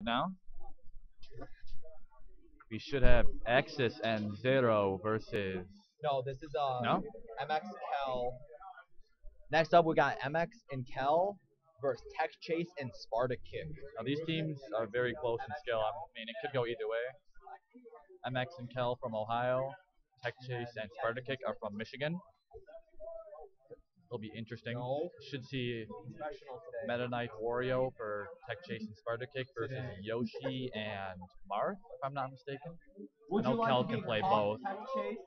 Now we should have Axis and Zero versus. No, this is No? MX Kel. Next up, we got MX and Kel versus Tech Chase and Sparta Kick. Now these teams are very close in skill. I mean, it could go either way. MX and Kel from Ohio. Tech Chase and Sparta Kick are from Michigan. It'll be interesting. No. Should see Professional today. Meta Knight Wario for Tech Chase and Sparta Kick versus Yoshi and Marth, if I'm not mistaken. Would I you know like Kel to can be play COF both. Tech Chase?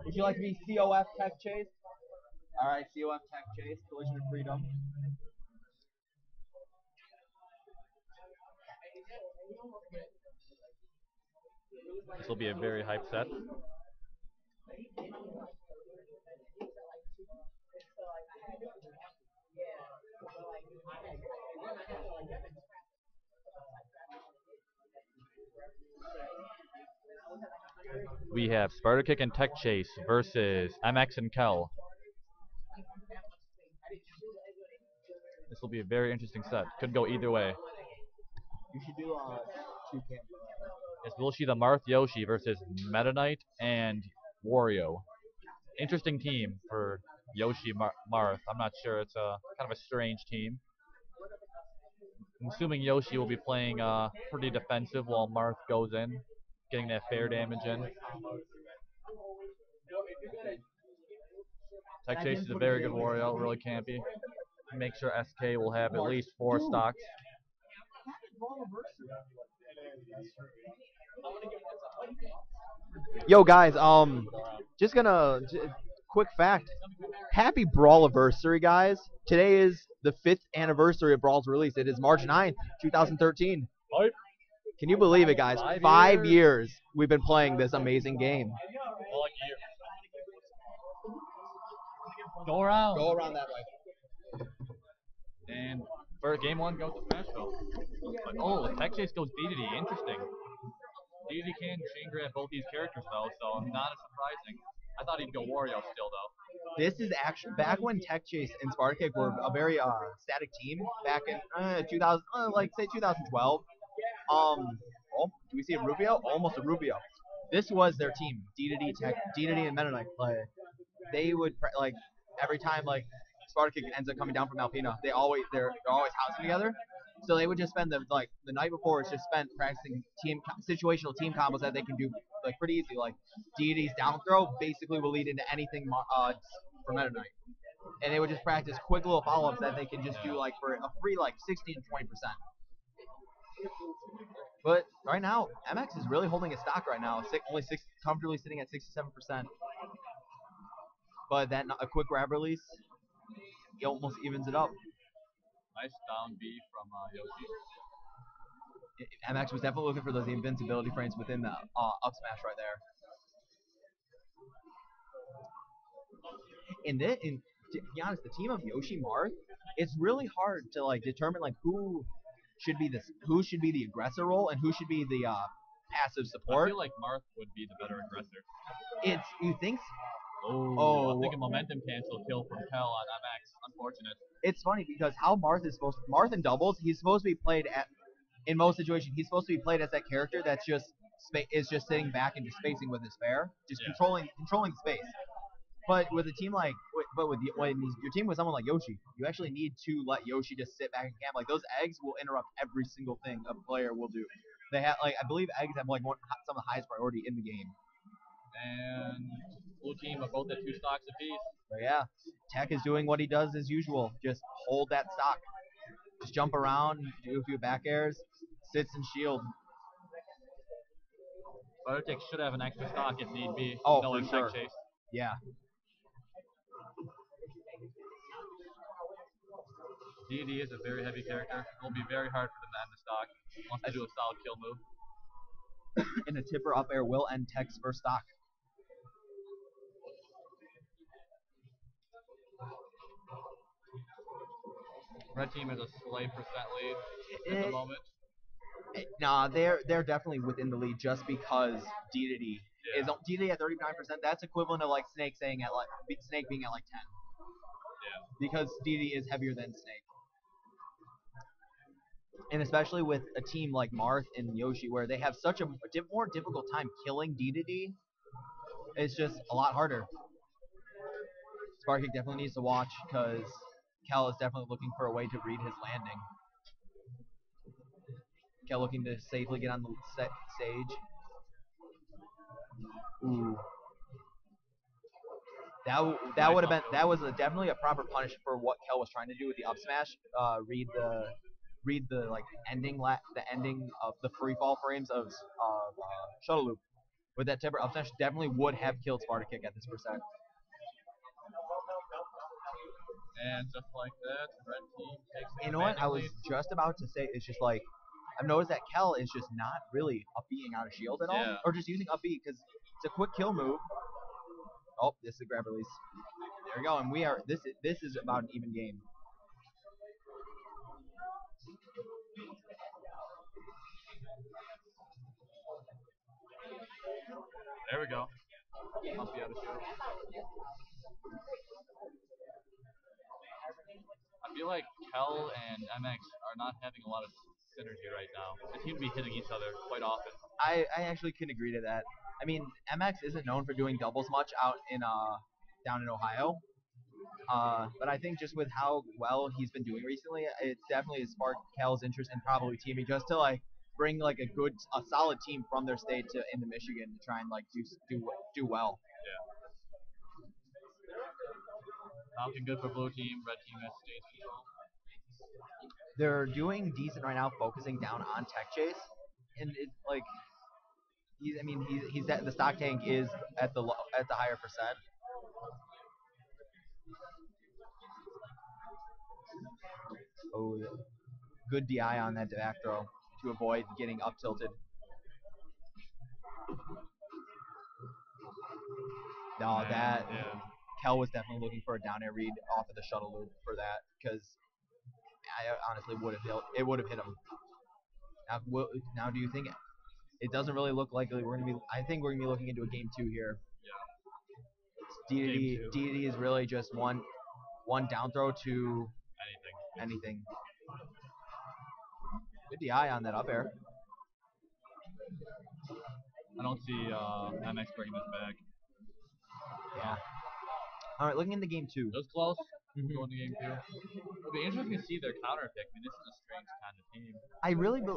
Would you like to be COF Tech Chase? All right, COF Tech Chase, Collision of Freedom. This will be a very hype set. We have Sparta Kick and Tech Chase versus MX and Kel. This will be a very interesting set. Could go either way. You should do two cam. It's Wilshi the Marth Yoshi versus Meta Knight and Wario. Interesting team for Marth. I'm not sure. It's a kind of a strange team. I'm assuming Yoshi will be playing pretty defensive while Marth goes in, getting that fair damage in. Tech Chase is a very good Wario, really campy. Make sure SK will have at least 4 stocks. Yo guys, just gonna quick fact. Happy Brawliversary, guys. Today is the 5th anniversary of Brawl's release. It is March 9th, 2013. Hype. Can you believe it, guys? 5 years we've been playing this amazing game. Go around. Go around that way. And for game 1 goes to Smashville. But oh, Tech Chase goes DDD. Interesting. DDD can chain grab both these characters though, so not as surprising. I thought he'd go Wario still though. This is actually back when Tech Chase and Sparta Kick were a very static team back in 2000, like say 2012. Oh, do we see a Rubio? Almost a Rubio. This was their team. D2D and Meta Knight. Like they would like every time like Sparta Kick ends up coming down from Alpina, they're always housing together. So they would just spend the night before is just spent practicing situational team combos that they can do like pretty easy. Like DD's down throw basically will lead into anything for Meta Knight. And they would just practice quick little follow-ups that they can just do like for a free like 60 to 20%. But right now, MX is really holding his stock right now. Comfortably sitting at 67%. But that a quick grab release, it almost evens it up. Nice down B from Yoshi. MX was definitely looking for those invincibility frames within the up smash right there. And to be honest, the team of Yoshi&Marth, it's really hard to like determine like who should be the aggressor role and who should be the passive support. I feel like Marth would be the better aggressor. You think? Oh, I think a momentum cancel kill from Kel on MX. Unfortunate. It's funny because how Marth in doubles, he's supposed to be played in most situations. He's supposed to be played as that character that's just sitting back and just spacing with his fair, just controlling space. But with a team like, when your team with someone like Yoshi, you actually need to let Yoshi just sit back and camp. Like those eggs will interrupt every single thing a player will do. They have I believe eggs have like some of the highest priority in the game. And blue team are both at 2 stocks apiece. But yeah, Tech is doing what he does as usual. Just hold that stock. Just jump around, do a few back airs, sits and shield. Sparta should have an extra stock if need be. Oh, for sure. Chase. Yeah. DD is a very heavy character. It will be very hard for them to end the stock once they do a solid kill move. And a tipper up air will end Tech's first stock. Red team has a slight percent lead at the moment. Nah, they're definitely within the lead just because DDD is DDD at 39%. That's equivalent of like Snake being at like 10. Yeah. Because DDD is heavier than Snake. And especially with a team like Marth and Yoshi, where they have such a more difficult time killing D2D, it's just a lot harder. Sparkic definitely needs to watch because Kel is definitely looking for a way to read his landing. Kel looking to safely get on the stage. Ooh. That would have been definitely a proper punish for what Kel was trying to do with the up smash. Read the like the ending of the free fall frames of shuttle loop. With that temper up smash, definitely would have killed Spartakick at this percent. And just like that, red team takes it. You know what? I was just about to say, it's just like I've noticed that Kel is just not really up being out of shield at all, or just using up B because it's a quick kill move. Oh, this is a grab release. There we go, and we are this is about an even game. There we go. Must be out of shield. I feel like Kel and MX are not having a lot of synergy right now. They seem to be hitting each other quite often. I actually can agree to that. I mean, MX isn't known for doing doubles much out in down in Ohio. But I think just with how well he's been doing recently, it definitely has sparked Kel's interest in probably teaming just to like bring like a solid team from their state to into Michigan to try and like do well. Yeah. Looking good for blue team. Red team has stage control. They're doing decent right now, focusing down on tech chase, and it's like he's the stock tank is at the higher percent. Oh, yeah. Good DI on that back throw to avoid getting up tilted. No, Kel was definitely looking for a down air read off of the shuttle loop for that because I honestly would have hit him. Now, do you think it doesn't really look like we're gonna be? I think we're gonna be looking into a game 2 here. Yeah. DDD is really just one down throw to anything. Good DI on that up air. I don't see MX bringing this back. Yeah. All right, looking into game 2. It was close. Going to game 2. It'll be interesting to see their counter pick. I mean, this is a strange kind of team.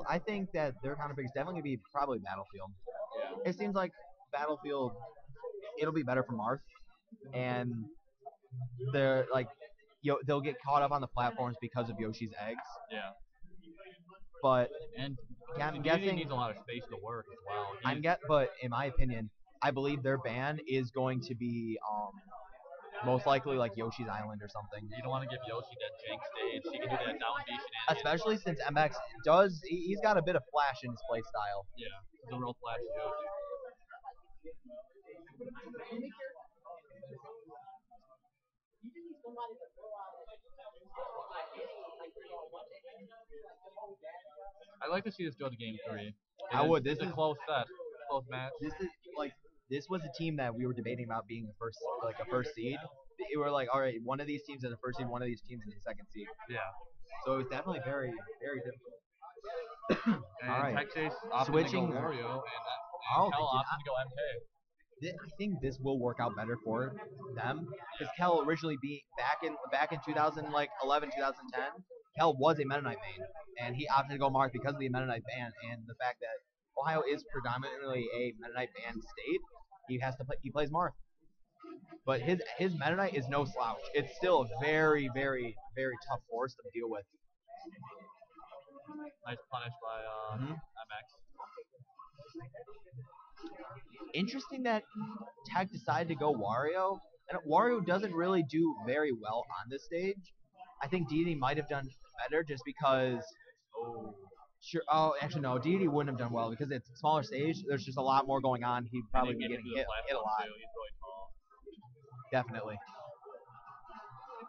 I think that their counter pick is definitely gonna be probably Battlefield. Yeah. It seems like Battlefield, it'll be better for Marth, and they're like, they'll get caught up on the platforms because of Yoshi's eggs. Yeah. But I'm guessing needs a lot of space to work as well. But in my opinion, I believe their ban is going to be most likely like Yoshi's Island or something. You don't want to give Yoshi that jank stage. He can do that down B shenanigans. Especially since MX he's got a bit of flash in his play style. Yeah, he's a real flash Yoshi. I'd like to see this go to game 3. I would. This is a close set, close match. This was a team that we were debating about being a first seed. We were like, all right, one of these teams is a first seed, one of these teams is a second seed. Yeah. So it was definitely very, very difficult. And all right. Tech Chase switching to go Wario and Kel opted to go MK. I think this will work out better for them because Kel originally back in 2011, 2010, Kel was a Meta Knight main, and he opted to go Marth because of the Meta Knight ban and the fact that Ohio is predominantly a Meta Knight banned state. He plays Marth, but his Meta Knight is no slouch. It's still a very, very, very tough force to deal with. Nice punish by MX. Interesting that Tech decided to go Wario, and Wario doesn't really do very well on this stage. I think DD might have done better just because. Actually no, DD wouldn't have done well because it's a smaller stage. There's just a lot more going on. He'd probably be getting hit a lot. Too. He's really tall. Definitely.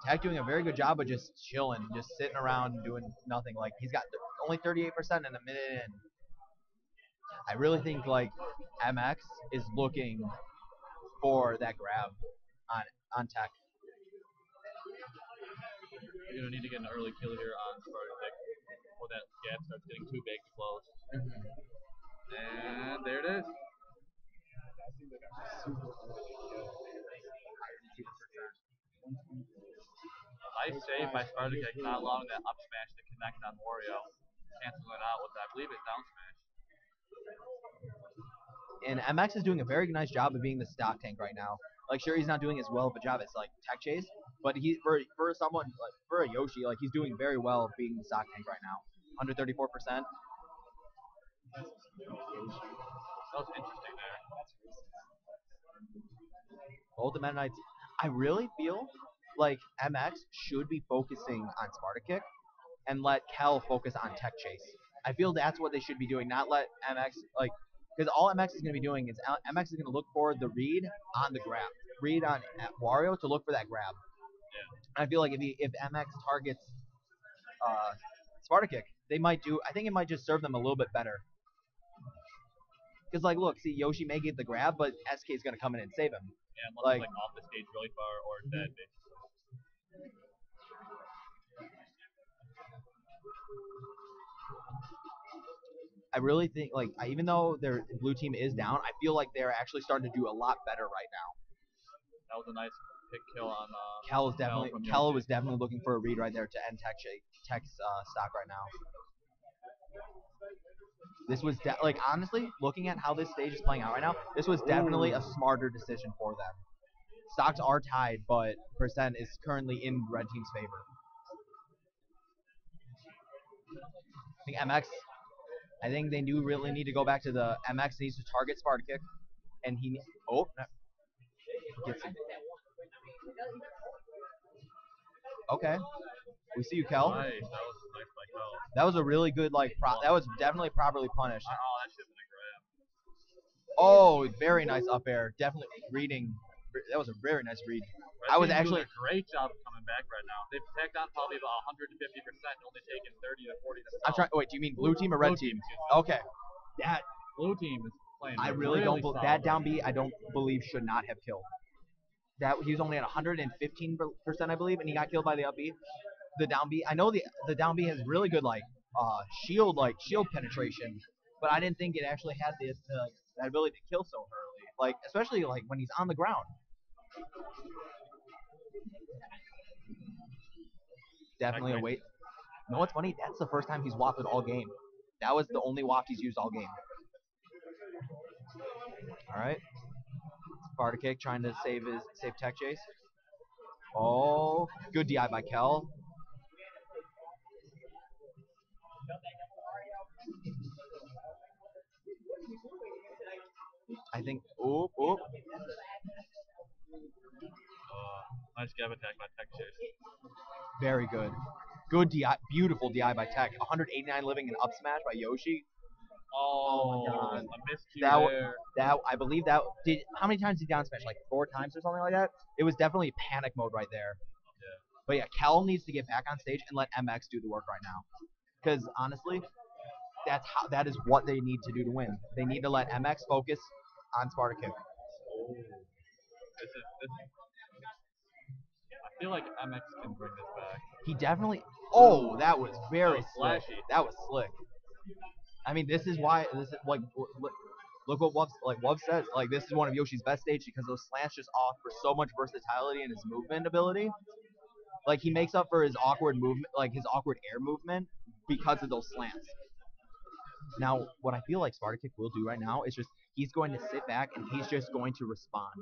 Tech doing a very good job of just chilling, just sitting around doing nothing. Like he's got only 38% in a minute in. I really think like MX is looking for that grab on Tech. You're gonna need to get an early kill here on Spartakick. before that gap starts getting too big to close. And there it is. Nice save by Spartacus, not allowing that up smash to connect on Wario. Canceling it out with, I believe, it's down smash. And MX is doing a very nice job of being the stock tank right now. Like, sure, he's not doing as well of a job as like Tech Chase, but he for someone like for a Yoshi, like he's doing very well being the stock tank right now. 134%. That was interesting there. Both the Meta Knights. I really feel like MX should be focusing on Sparta Kick and let Kel focus on Tech Chase. I feel that's what they should be doing, not let MX like because all MX is going to be doing is MX is going to look for the read on the grab, read on Wario to look for that grab. Yeah. I feel like if MX targets Sparta Kick, they might do. I think it might just serve them a little bit better. Because like, look, see, Yoshi may get the grab, but SK is going to come in and save him. Yeah, unless like off the stage really far or dead, basically. I really think like even though their blue team is down, I feel like they're actually starting to do a lot better right now. That was a nice pick kill on Kel was definitely looking for a read right there to end Tech's stock right now. This was like honestly looking at how this stage is playing out right now, this was definitely a smarter decision for them. Stocks are tied, but percent is currently in red team's favor. I think MX. I think they do really need to go back to the MX needs to target Sparta Kick, and he gets him. Okay, we see you, Kel. Nice. That was nice by Kel. That was a really good that was definitely properly punished. Oh, that should have been a grab. Oh, very nice up air. Definitely reading. That was a very nice read. I was actually doing a great job of coming back right now. They've tacked on probably about 150%, only taken 30 to 40 themselves. I'm trying. Wait, do you mean blue team or red team? Okay. That blue team is playing. I really don't. That down B, I don't believe should not have killed. That he was only at 115%, I believe, and he got killed by the up B. The down B. I know the down B has really good shield penetration, but I didn't think it actually had that ability to kill so early. Like especially like when he's on the ground. Definitely a wait. You know what's funny? That's the first time he's wafted all game. That was the only waft he's used all game. All right. Sparta Kick trying to save Tech Chase. Oh, good DI by Kel. I think. Oh. Nice gap attack by Tech Chase. Very good. Good DI. Beautiful DI by Tech. 189 living and up smash by Yoshi. Oh my God. I missed you there. That I believe that did. How many times did he down smash? Like 4 times or something like that. It was definitely panic mode right there. Yeah. But yeah, Kel needs to get back on stage and let MX do the work right now. Because honestly, that is what they need to do to win. They need to let MX focus on Sparta Kick. I feel like MX can bring this back. He definitely. Oh, that was very slick. Flashy. That was slick. I mean, this is why like look what Wub says. Like this is one of Yoshi's best stages because those slants just offer so much versatility in his movement ability. Like he makes up for his awkward movement, like his awkward air movement, because of those slants. Now, what I feel like Sparta Kick will do right now is just he's going to sit back and he's just going to respond.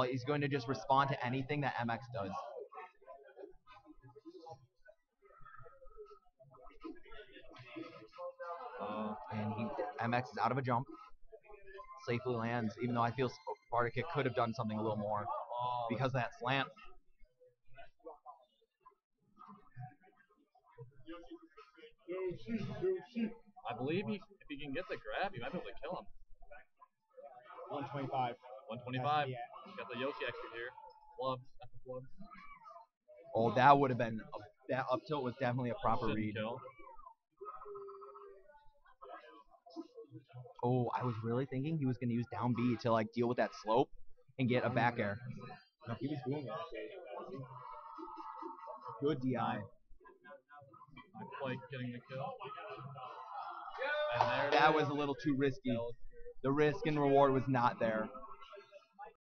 He's going to just respond to anything that MX does. And MX is out of a jump. Safely lands, even though I feel Sparta Kick could have done something a little more because of that slant. I believe if he can get the grab, he might be able to kill him. 125. 125. Got the Yoshi extra here. Flubs. Oh, that would have been that up tilt was definitely a proper read. Kill. Oh, I was really thinking he was going to use down B to like deal with that slope and get a back air. No, he was doing that. Good DI. quite getting the kill. And there it That is. was a little too risky. That was- The risk and reward was not there.